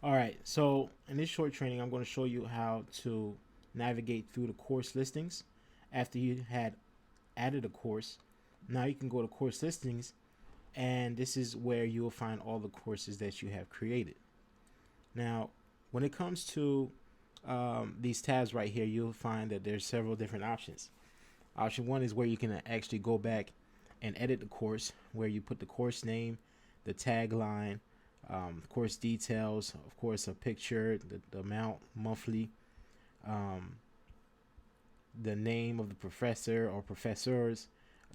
All right, so in this short training, I'm going to show you how to navigate through the course listings. After you had added a course, now you can go to course listings, and this is where you will find all the courses that you have created. Now, when it comes to these tabs right here, you'll find that there's several different options. Option one is where you can actually go back and edit the course, where you put the course name, the tagline, course details, of course, a picture, the amount, monthly, um, the name of the professor or professors,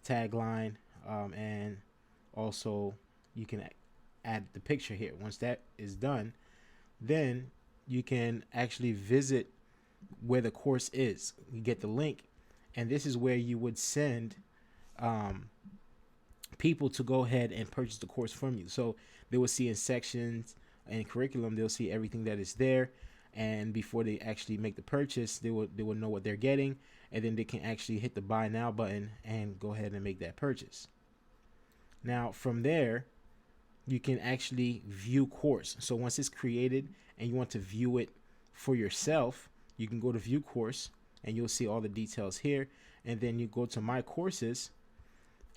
tagline, and also you can add the picture here. Once that is done, then you can actually visit where the course is. You get the link, and this is where you would send um, people to go ahead and purchase the course from you. So they will see in sections and curriculum, they'll see everything that is there, and before they actually make the purchase, they will know what they're getting, and then they can actually hit the buy now button and go ahead and make that purchase. Now from there, you can actually view course. So once it's created and you want to view it for yourself, you can go to view course and you'll see all the details here, and then you go to my courses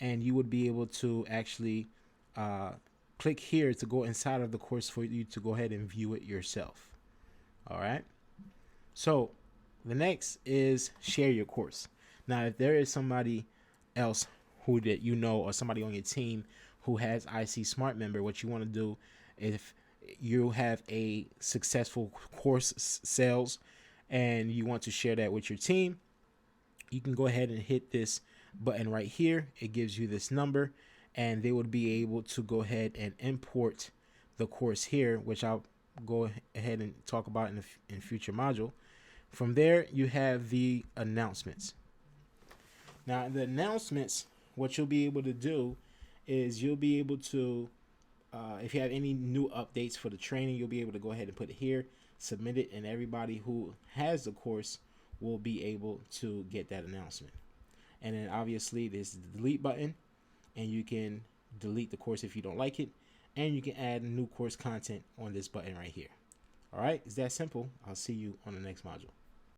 and you would be able to actually click here to go inside of the course for you to go ahead and view it yourself. All right. So the next is share your course. Now, if there is somebody else who that you know, or somebody on your team who has IC Smart Member, what you want to do, if you have a successful course sales and you want to share that with your team, you can go ahead and hit this button right here. It gives you this number, and they would be able to go ahead and import the course here, which I'll go ahead and talk about in future module. From there, you have the announcements. Now, the announcements, what you'll be able to do is you'll be able to, if you have any new updates for the training, you'll be able to go ahead and put it here, submit it, and everybody who has the course will be able to get that announcement. And then obviously there's the delete button, and you can delete the course if you don't like it, and you can add new course content on this button right here. All right, it's that simple. I'll see you on the next module.